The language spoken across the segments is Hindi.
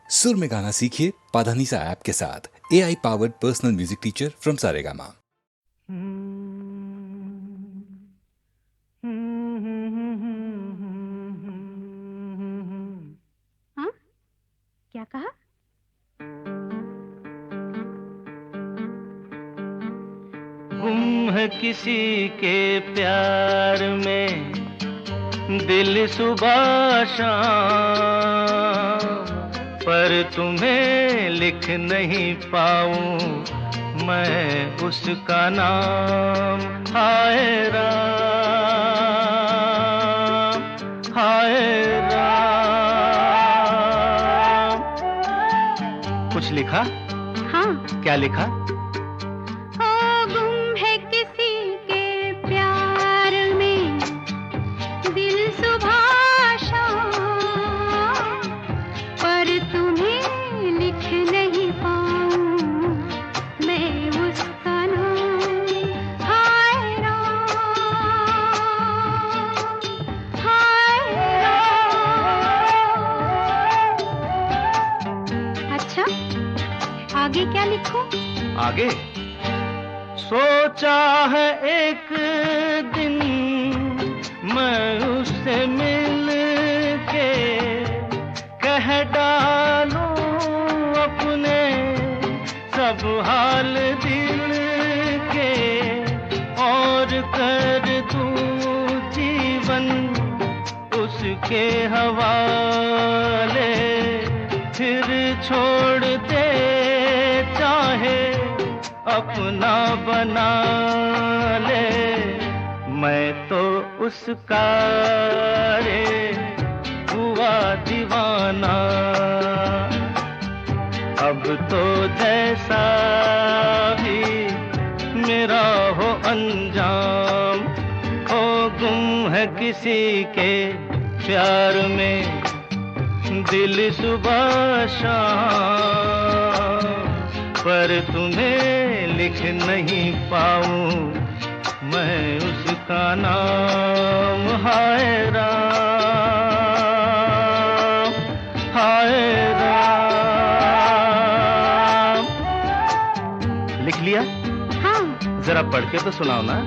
सुर में गाना सीखिए पाधानीसा ऐप के साथ। AI powered personal music teacher from Saregama. हाँ? क्या कहा? गुम है किसी के प्यार में दिल सुबह शाम, पर तुम्हें लिख नहीं पाऊं मैं उसका नाम। हाय राम, हाय राम। कुछ लिखा? हाँ। क्या लिखा? गुम है किसी के प्यार में दिल सुबह शाम, पर तुम्हें लिख नहीं पाऊं मैं उसका नाम। हाय राम, हाय राम। अच्छा, आगे क्या लिखूं? आगे सोचा है एक दिन मैं उससे मिल के कह डालूं अपने सब हाल दिल के, और कर दूं जीवन उसके हवाले, फिर छोड़ दे चाहे अपना बना ले। मैं तो उसका रे हुआ दीवाना, अब तो जैसा भी मेरा हो अंजाम। हो गुम है किसी के प्यार में दिल सुबह शाम, पर तुम्हें लिख नहीं पाऊं मैं उसका नाम। हाय राम, हाय राम। लिख लिया? हाँ। जरा पढ़ के तो सुनाओ ना।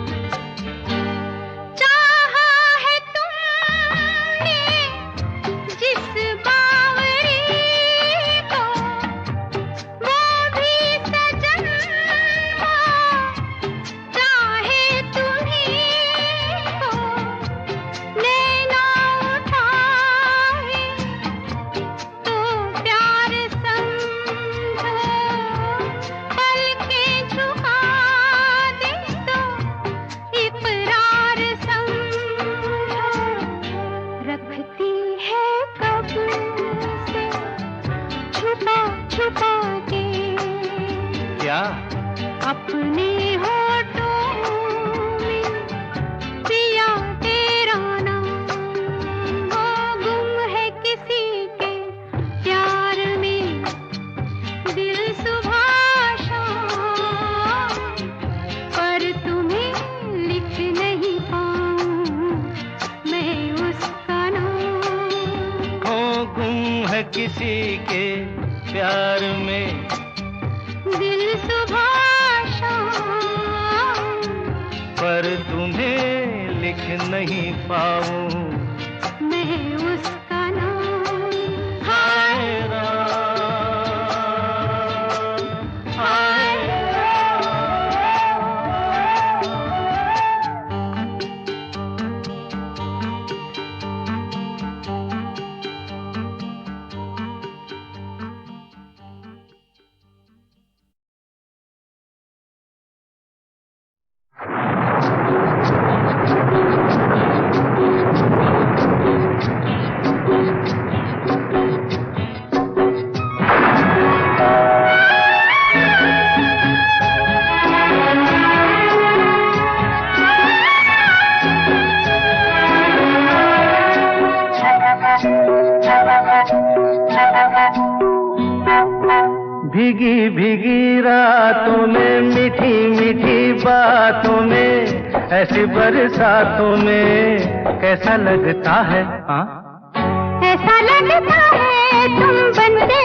अपने होठों में पिया तेरा नाम। वो गुम है किसी के प्यार में दिल सुबह शाम, पर तुम्हें लिख नहीं पाऊं मैं उसका नाम। वो गुम है किसी के प्यार में दिल सुबह शाम, पर तुम्हें लिख नहीं पाऊं मैं उसका नाम। हाय राम, हाय भीगी भीगी रातों में मीठी मीठी बातों में ऐसी बरसातों में कैसा लगता है? हाँ, ऐसा लगता है तुम बंदे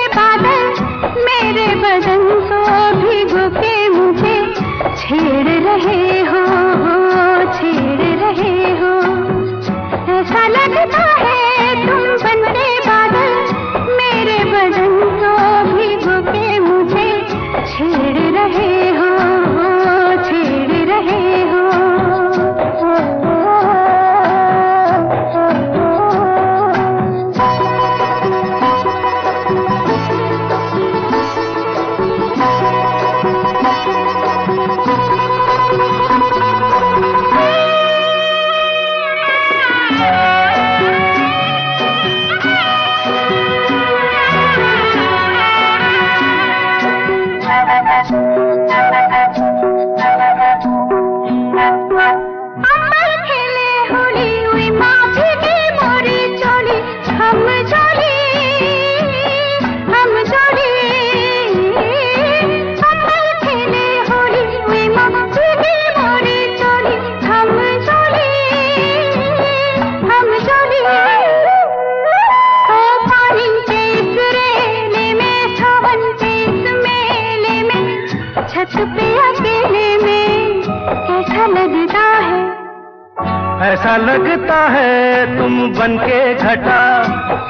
ऐसा लगता है तुम बनके घटा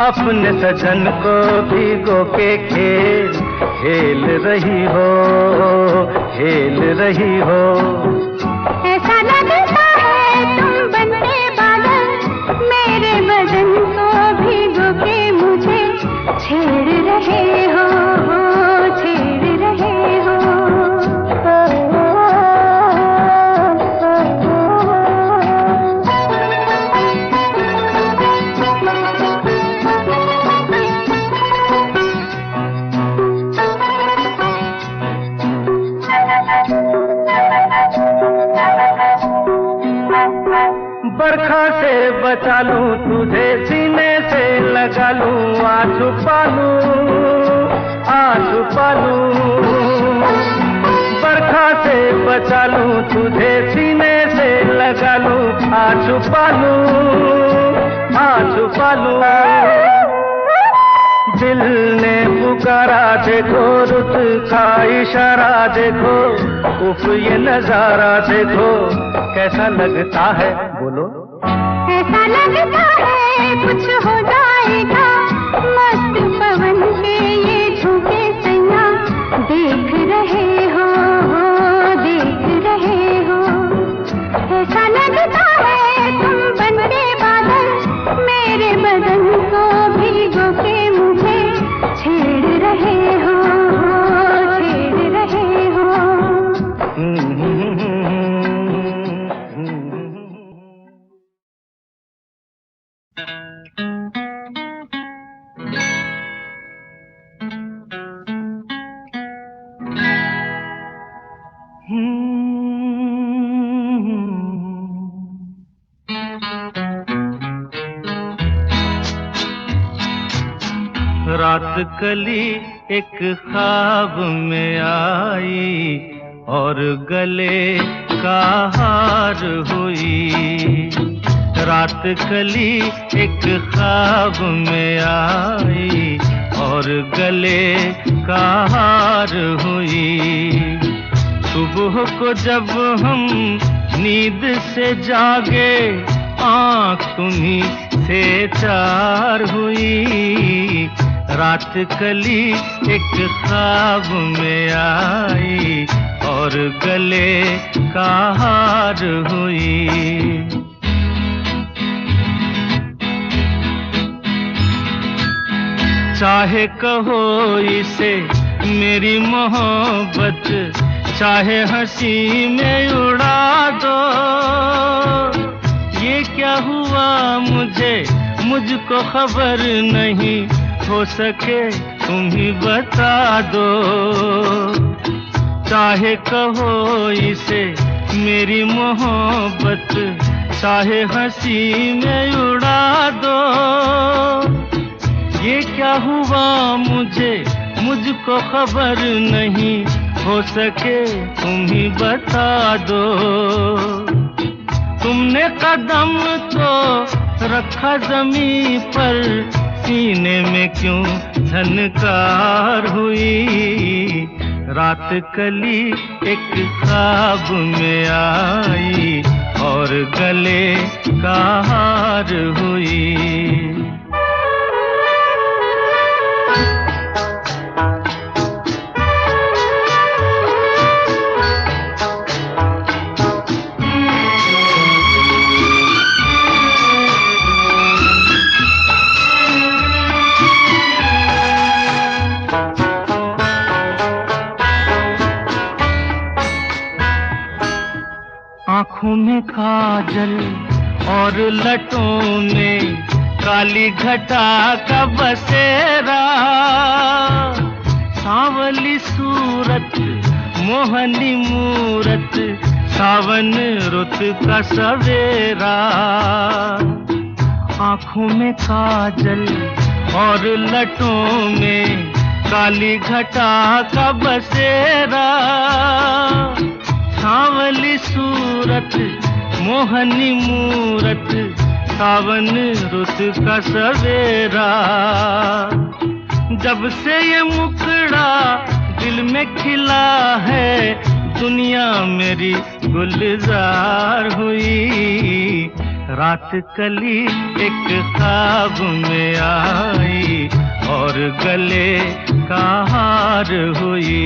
अपने सजन को भिगो के खेल रही हो, खेल रही हो। ऐसा लगता है तुम बनके बादल मेरे बदन को भिगो के मुझे छेड़ रहे हो, छेड़ रहे हो। बरखा से बचा लूं तुझे, सीने से लगा लूं, आ छुपा लूं। बरखा से बचा लूं तुझे, सीने से लगा लूं, आ छुपा लूं। दिल ने पुकारा देखो, रुत का इशारा देखो, उफ ये नजारा देखो, कैसा लगता है बोलो। ऐसा लगता है कुछ हो जाएगा, मस्त पवन के ये झोंके सैया देख रहे हो, देख रहे हो। ऐसा लगता है तुम बनके बादल मेरे बदन को भिगो के मुझे छेड़ रहे हो, छेड़ रहे हो। रात कली एक ख्वाब में आई और गले का हार हुई। रात कली एक ख्वाब में आई और गले का हार हुई। सुबह को जब हम नींद से जागे, आँख तुम्हीं से चार हुई। रात कली एक ख्वाब में आई और गले का हार हुई। चाहे कहो इसे मेरी मोहब्बत, चाहे हंसी में उड़ा दो। ये क्या हुआ मुझको खबर नहीं, हो सके तुम ही बता दो। चाहे कहो इसे मेरी मोहब्बत, चाहे हंसी में उड़ा दो। ये क्या हुआ मुझको खबर नहीं, हो सके तुम ही बता दो। तुमने कदम तो रखा जमीन पर, सीने में क्यों झनकार हुई। रात कली एक ख्वाब में आई और गले का हार हुई। आँखों में काजल और लटों में काली घटा का बसेरा। सांवली सूरत मोहनी मूरत, सावन रुत का सवेरा। आँखों में काजल और लटों में काली घटा का बसेरा। सांवली सूरत मोहनी मूरत, सावन रुत का सवेरा। जब से ये मुखड़ा दिल में खिला है, दुनिया मेरी गुलजार हुई। रात कली एक ख्वाब में आई और गले का हार हुई।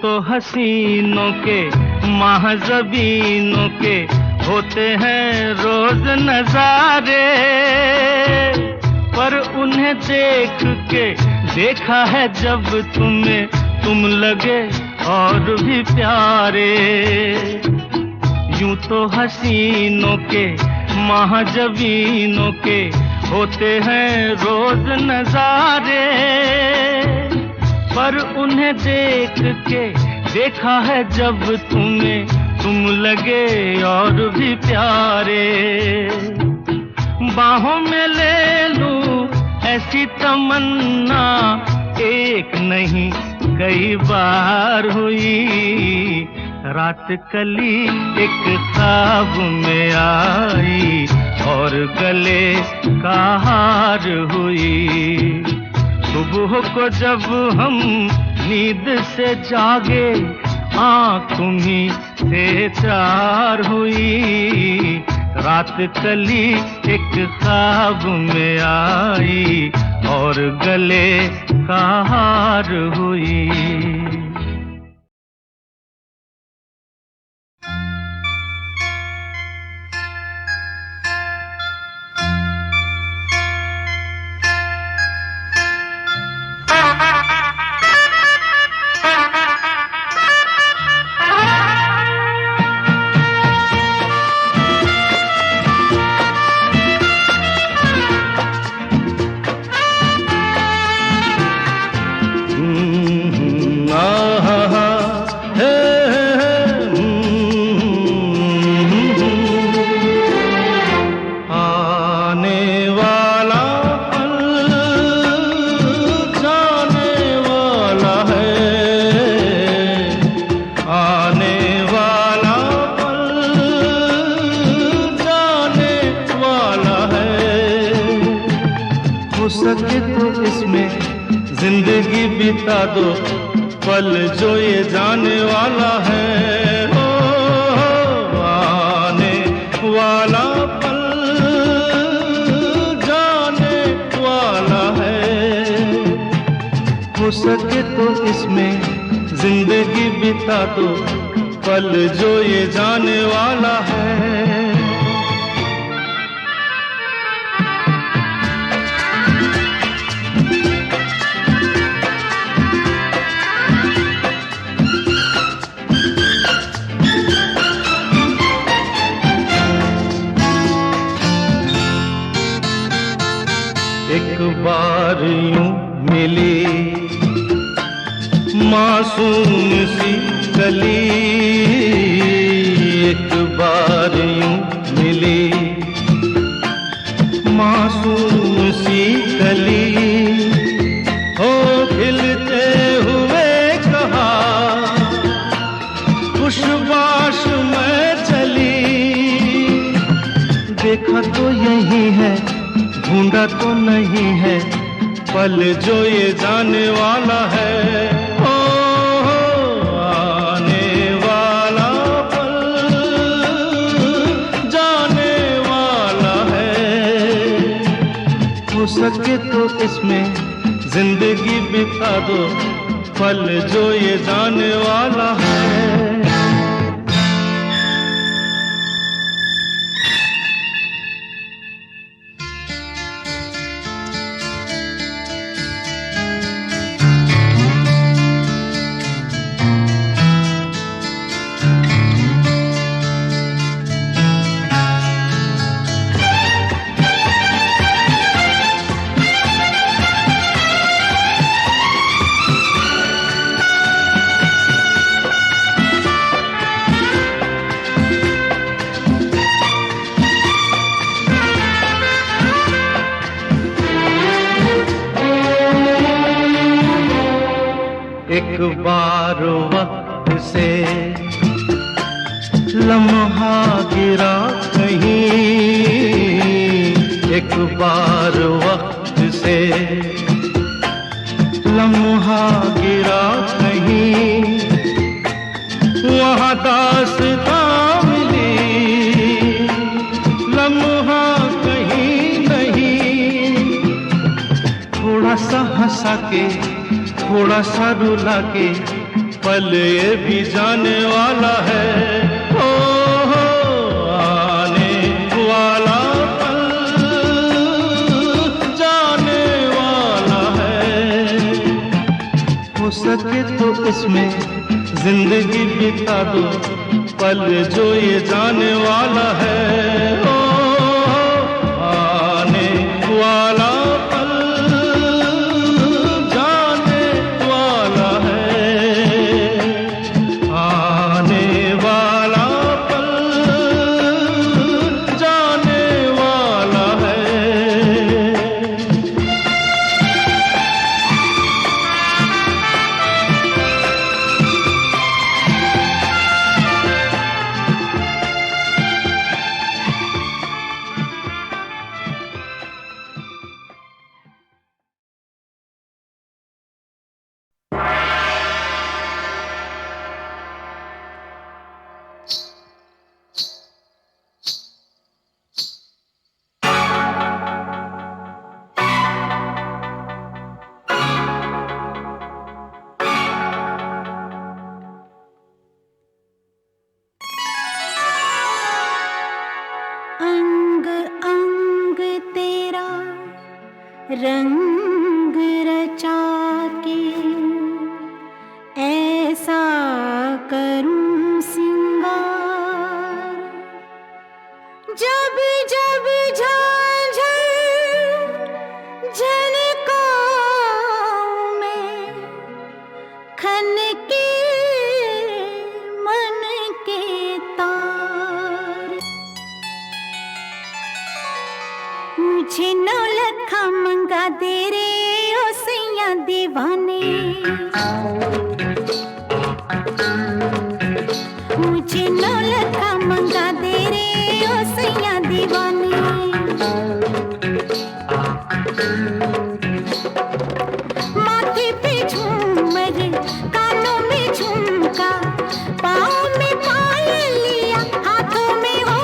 तो हसीनों के महज़बीनों के होते हैं रोज नजारे, पर उन्हें देख के देखा है जब तुम्हें, तुम लगे और भी प्यारे। यूं तो हसीनों के महज़बीनों के होते हैं रोज नजारे, पर उन्हें देख के देखा है जब तुम्हें, तुम लगे और भी प्यारे। बाहों में ले लूं ऐसी तमन्ना एक नहीं कई बार हुई। रात कली एक ख्वाब में आई और गले का हार हुई। सुबह को जब हम नींद से जागे आँख तुम्हीं से चार हुई। रात कली एक ख्वाब में आई और गले का हार हुई। जिंदगी बिता दो पल जो ये जाने वाला है। हो आने वाला पल जाने वाला है। हो सके तो इसमें जिंदगी बिता दो पल जो ये जाने वाला है। एक बार यूं मिली मासूम सी कली, एक बार यूं मिली मासूम सी कली। हो खिलते हुए कहा खुशबाश में चली। देखा तो यही है ढूंढा तो नहीं है पल जो ये जाने वाला है। ओ आने वाला पल जाने वाला है। हो सके तो इसमें जिंदगी बिता दो पल जो ये जाने वाला है। एक बार वक्त से लम्हा गिरा कहीं एक बार वक्त से, लम्हा गिरा कहीं वहाँ दास्तां मिली, लम्हा कहीं नहीं। थोड़ा सा हंसा के थोड़ा सा रुला के पल ये भी जाने वाला है, ओ आने वाला पल जाने वाला है। हो सके तो इसमें जिंदगी बिता दो, पल जो ये जाने वाला है, ओ आने वाला पल जाने वाला है, आने वाला पल जाने वाला है। अंग अंग तेरा रंग रचा के ऐसा करूं सिंगार, जब जब झांझर झनकाऊं मैं, खन के मन के तार। मुझे नौलखा मंगा दे रे ओ सैया दीवाने, मुझे नौलखा मंगा दे रे ओ सैया दीवाने। माथे पे झूमर, कानों में झुमका, पाँव में पायलिया, हाथों में हो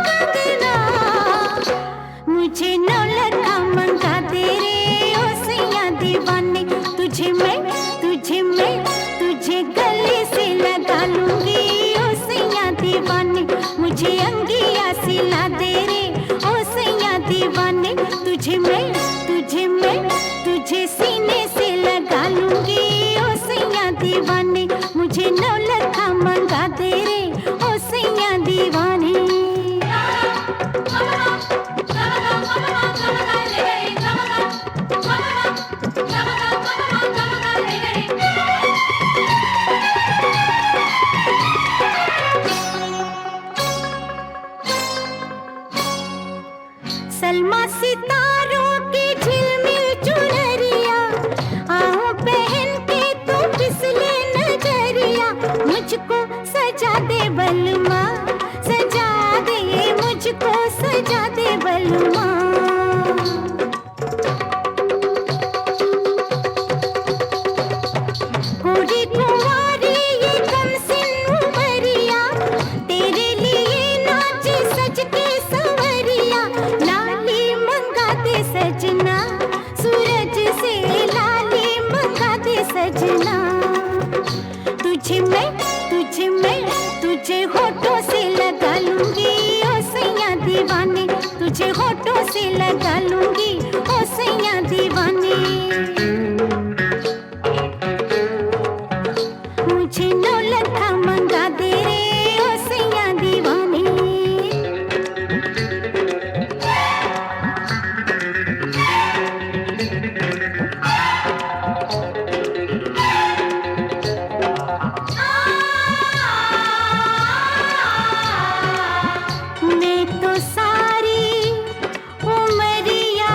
कंगना। मुझे नौलखा मंगा दे रे ओ सैया दीवाने। तुझे मैं तुझे गले से लगा लूंगी ओ सैया दीवाने। मुझे अंगिया सिला दे रे ओ सैया दीवाने। तुझे मैं तुझे सीने से लगा लूंगी ओ सैया दीवाने। मुझे नौलखा मंगा दे रे ओ सैया दीवाने। सलमा सितारों की झिलमिल चुनरिया, आहूं पहन के तू फिसले नजरिया। मुझको सजा दे बलमा, सजा दे मुझको सजा दे बलमा। पूरी कुंवारी ये कमसिन उमरिया, तेरे लिए नाचे सज के संवरिया। लाली मंगा दे सजना, सूरज से लाली मंगा दे सजना। तुझे होठों से लगा लूंगी ओ सैया दीवाने। तुझे होठों से लगा लूंगी ओ सैया दीवाने। मुझे नौलखा मंगा दे रे ओ सैया दीवाने। मैं तो सारी उमरिया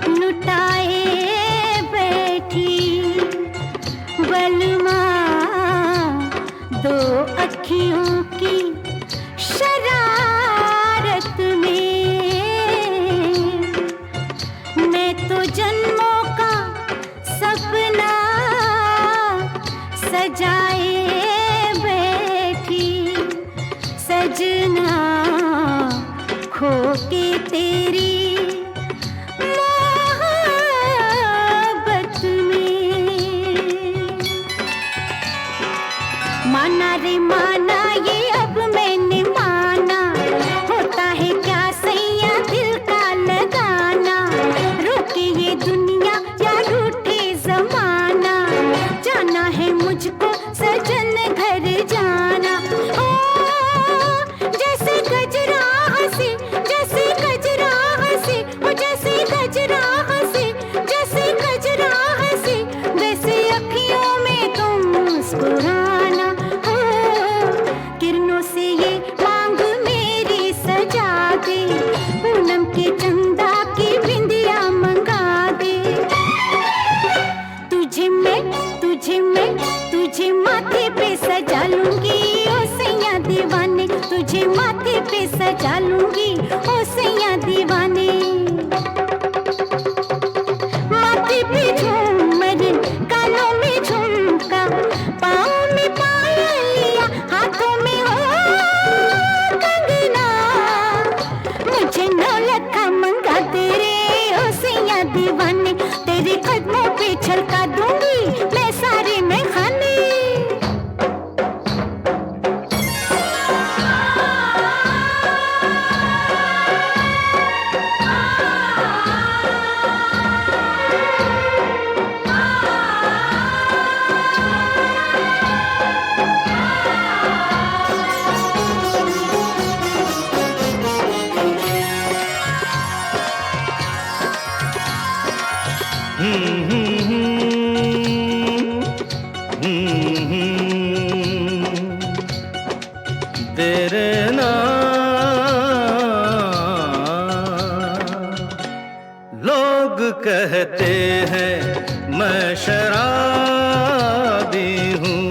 लुटाए के तेरी मोहब्बत में। माना रे माना ये अब मैंने माना, होता है क्या सैया दिल का लगाना। रोके ये दुनिया या रूठे जमाना, जाना है मुझको सजन घर जाना। ओ जैसे गजरा हंसी, जैसे गजरा हंसी, ओ जैसे गजरा हंसी, जैसे गजरा हंसी, वैसे अखियों में तुम मुस्कुराना। ओ किरणों से ये मांग मेरी सजा दे, पूनम के चंदा की बिंदिया मंगा दे। तुझे मैं तुझे माथे पे सजा लूंगी ओ सैया दीवाने, तुझे माथे पे सजा लूंगी ओ सैया दीवाने। माथे पे झूमर, कानों में झुमका, पाँव में पायलिया, हाथों में हो कंगना। मुझे 9 लाख मंगा तेरे ओ सैया दीवाने, तेरे कदमों पे छलका दूंगी मैं सारे में खाने। तेरे लोग कहते हैं मैं शराबी हूँ,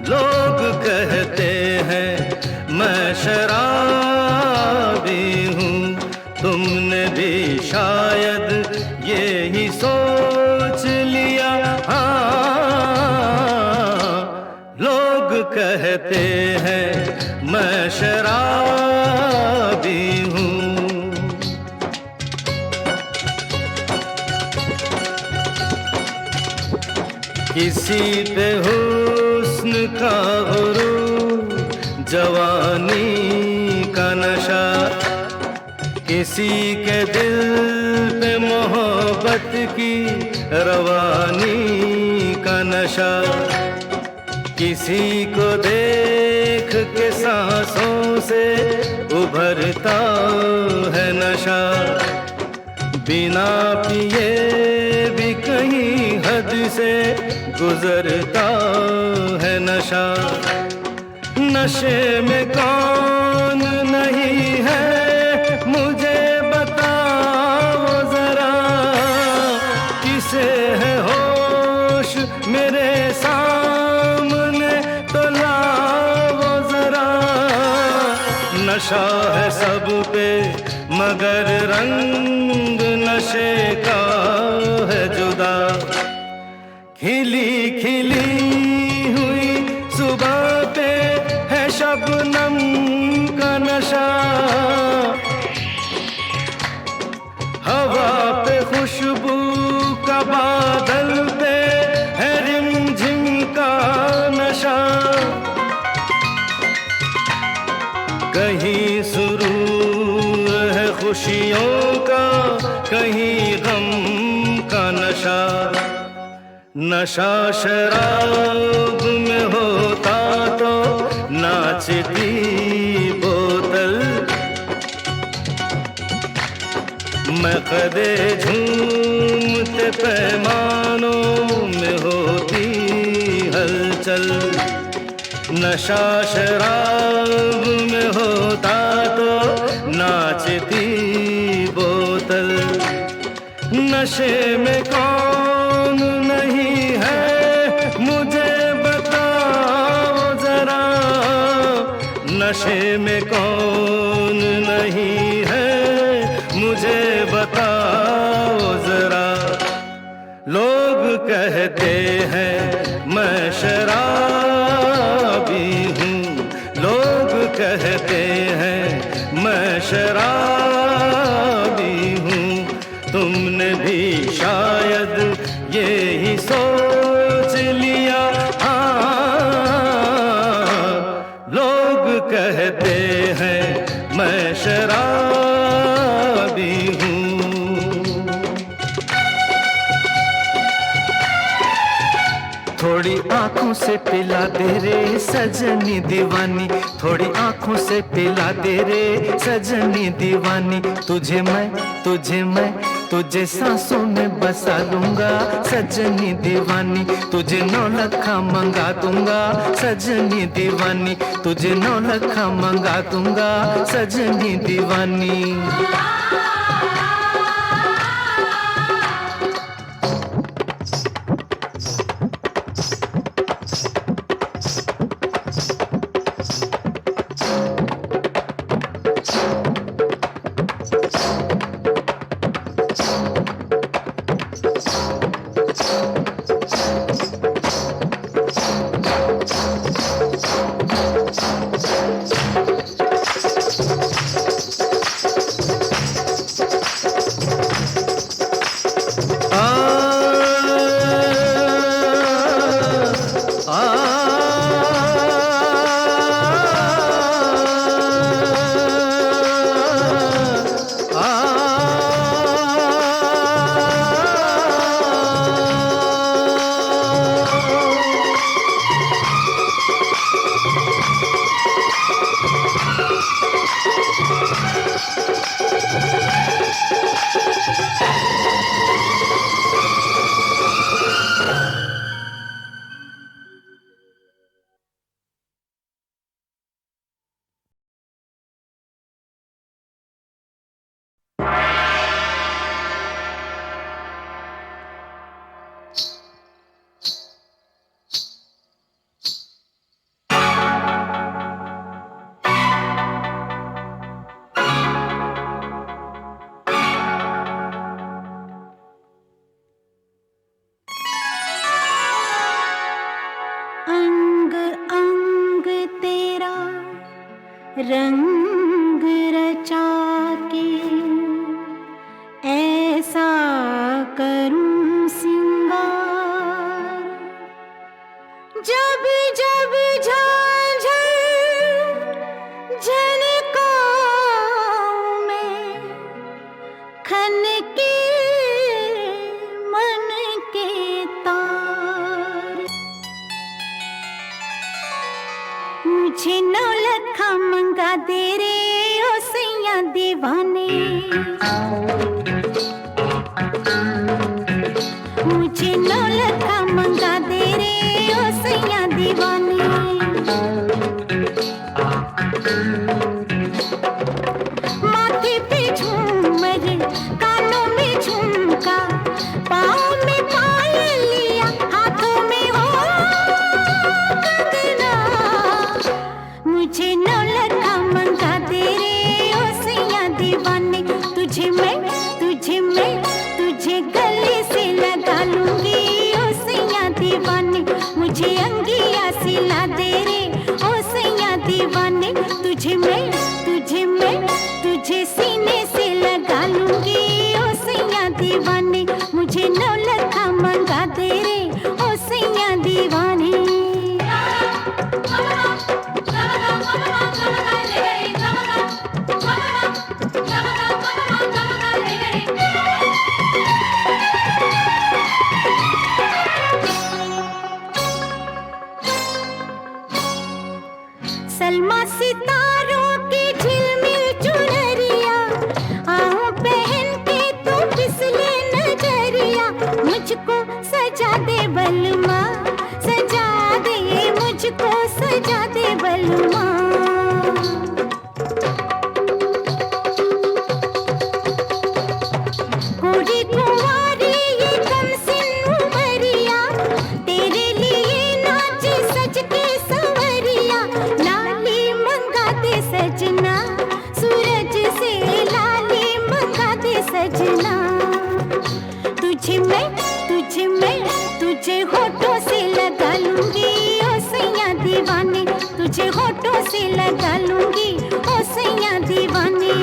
लोग कहते हैं मैं शराबी हूँ। तुमने भी शायद यही सोच लिया। हाँ, लोग कहते हैं मैं शराबी हूँ। किसी पे हुस्न का गुरूर, जवानी का नशा, किसी के दिल पे मोहब्बत की रवानी का नशा। किसी को देख के सांसों से उभरता है नशा, बिना पिए भी कहीं हद से गुजरता है नशा। नशे में कौन नहीं है मुझे बताओ जरा, किसे है होश मेरे सामने तो लाओ जरा। नशा है सब पे मगर रंग नशे का है जुदा। खिली खिली हुई सुबह पे है शबनम का नशा, हवा पे खुशबू का बादल पे है रिमझिम का नशा। कहीं सुरूर है खुशियों का, कहीं गम का नशा। नशा शराब में होता तो नाचती बोतल, मकदे झूमते पैमानों में होती हलचल। नशा शराब में होता तो नाचती बोतल। नशे में कौन नहीं है मुझे बताओ जरा, नशे में कौन नहीं है मुझे बताओ जरा। लोग कहते हैं मैं शराबी हूँ, लोग कहते हैं मैं शराबी तुमने भी शायद ये ही सोच लिया। हाँ, लोग कहते हैं मैं शराबी हूँ। थोड़ी आंखों से पिला दे रे सजनी दीवानी, थोड़ी आंखों से पिला दे रे सजनी दीवानी। तुझे सांसों में बसा लूंगा सजनी दीवानी। तुझे 9 लखा मंगा दूंगा सजनी दीवानी। तुझे 9 लखा मंगा दूंगा सजनी दीवानी। रंग रचा के ऐसा करूं सिंगार, जब जब झांझर झनकाऊं मैं, खनके मन के तार। मुझे 9 लखा मंगा दे रे ओ सैया दीवाने। मुझे 9 लखा मंगा दे रे ओ सैया दीवाने। माथे पे झूमर, कानों में झुमका, पाँव में पायलिया, हाथों में हो कंगना। मुझे 9 लखा मंगा दे रे ओ सैया दीवाने। तुझे गले से लगा लूंगी ओ सैया दीवाने। मुझे अंगिया सिला दे रे ओ सैया दीवाने। तुझे सीने से लगा लूंगी ओ सैया दीवाने। मुझे 9 लखा मंगा दे रे ओ सैया दीवाने। सलमा सितारों की झिलमिल चुनरिया, आऊं पहन के तू फिसले नजरिया। मुझको सजा दे बलमा, सजा दे मुझको सजा दे बलमा। गोरी कुंवारी ये कमसिन उमरिया, तेरे लिए नाची सज के संवरिया। लाली मंगा दे सजना, सूरज से लाली मंगा दे सजना। तुझे होठों से लगा लूंगी ओ सैया दीवाने। तुझे होठों से लगा लूंगी ओ सैया दीवाने।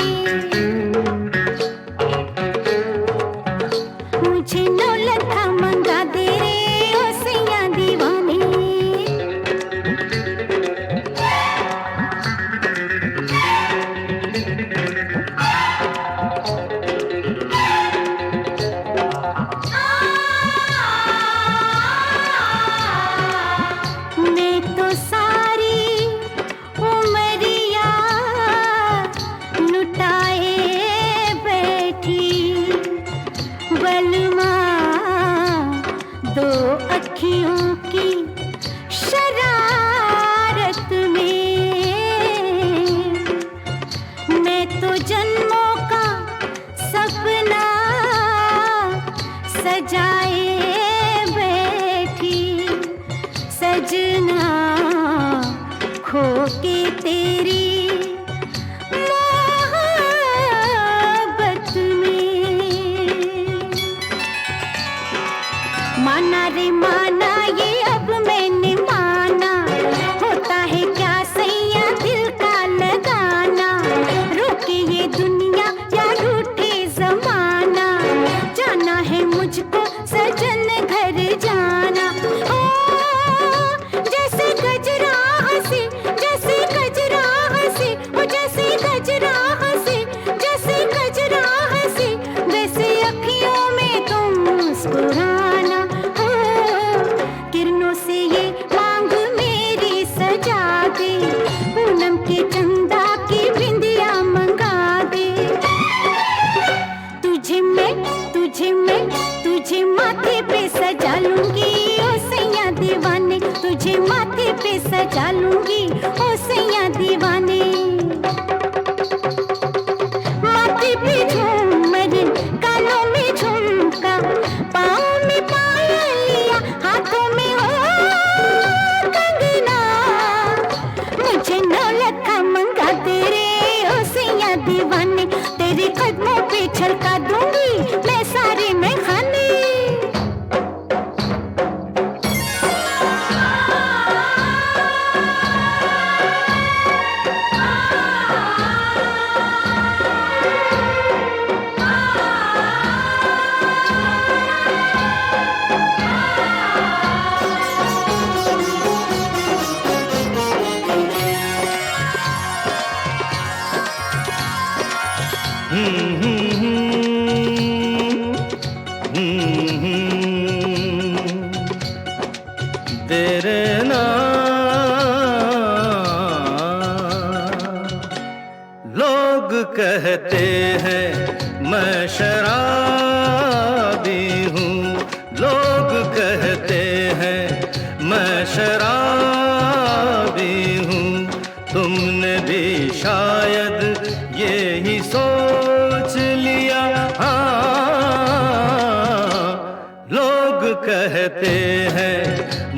आपने माना ये अब मैंने माना, होता है क्या सैया दिल का लगाना, रोके ये दुनिया या रूठे जमाना, जाना है मुझको सजन घर जाना। ओ जैसे गजरा हंसी, जैसे गजरा हंसी, ओ जैसे गजरा हंसी, जैसे गजरा हंसी, वैसे अखियों में तुम मुस्कुराना। ओ किरणों से ये मांग मेरी सजा दे, पूनम के चंदा की बिंदिया मंगा दे। तुझे माथे पे सजा लूंगी ओ सैया दीवाने, तुझे माथे पे सजा लूंगी ओ सैया दीवाने। माथे पे झूमर, कानों में झुमका, पाँव में पायलिया, हाथों में हो कंगना, मुझे नौलखा मंगा दे रे ओ सैया दीवाने, तेरे कदमों पे छलका दूंगी मैं सारे में खाने। तेरे लोग कहते हैं मैं शराबी हूँ, लोग कहते हैं मैं शराबी हूँ, तुमने भी शायद यही सोच लिया। हाँ लोग कहते हैं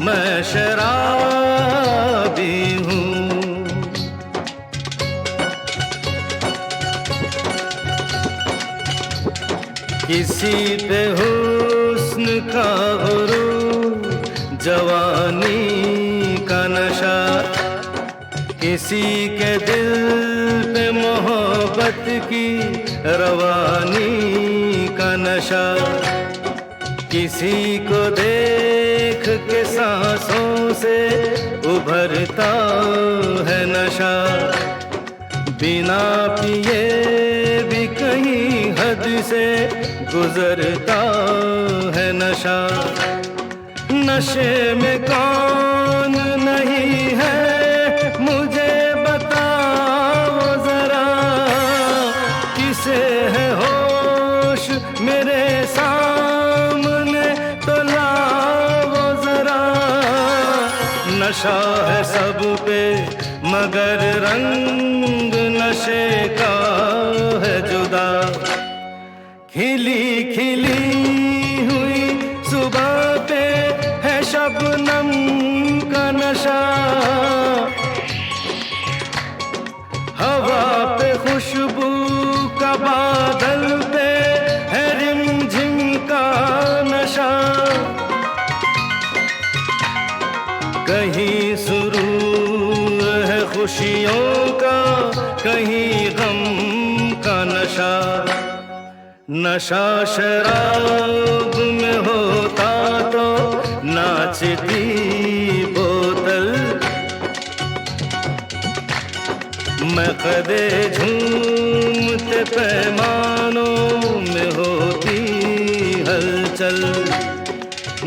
मैं शराबी हूँ। किसी पे हुस्न का गुरूर, जवानी का नशा, किसी के दिल पे मोहब्बत की रवानी का नशा, किसी को देख के सांसों से उभरता है नशा, बिना पिए भी कहीं हद से गुजरता है नशा। नशे में कौन नहीं है मुझे बताओ जरा, किसे है होश मेरे सामने तो लाओ जरा। नशा है सब पे मगर रंग नशे का है जुदा, खिली खिली हुई सुबह पे है शबनम का नशा, हवा पे खुशबू का बादल पे है रिमझिम का नशा, कहीं सुरूर है खुशियों का, कहीं गम का नशा। नशा शराब में होता तो नाचती बोतल, मकदे झूमते पैमानों में होती हलचल।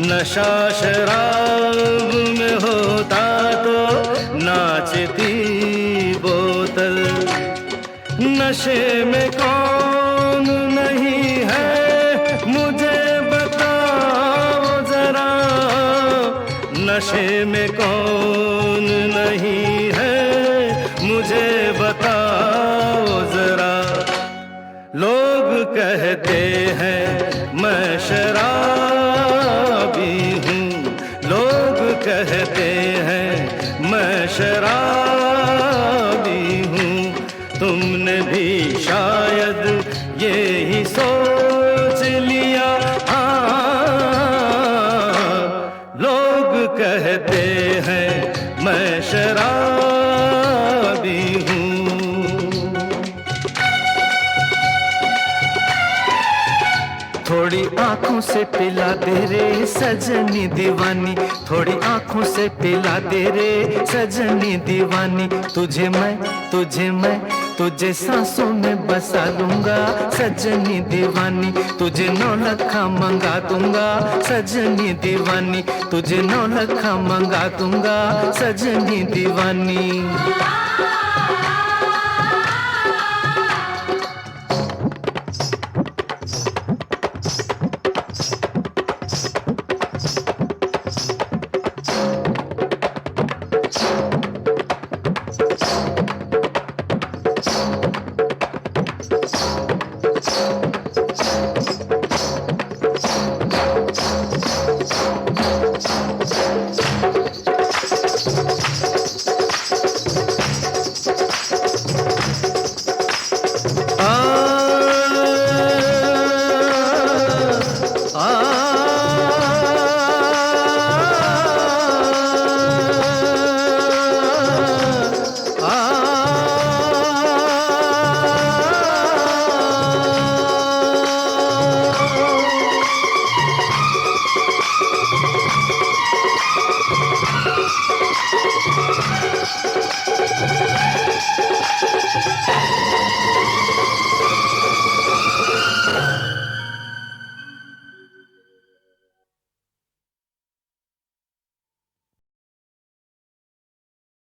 नशा शराब में होता तो नाचती बोतल, नशे में कौन नहीं है मुझे बताओ जरा, नशे में कौन नहीं है मुझे बताओ जरा। लोग कहते हैं मैं शराबी हूँ, लोग कहते हैं मैं शराबी हूँ, तुमने भी शायद यही सोच लिया। हाँ थोड़ी आंखों से पिला दे रे सजनी दीवानी, थोड़ी आंखों से पिला दे रे सजनी दीवानी। तुझे मैं तुझे सांसों में बसा लूंगा सजनी दीवानी, तुझे 9 लखा मंगा दूंगा सजनी दीवानी, तुझे 9 लखा मंगा दूंगा सजनी दीवानी।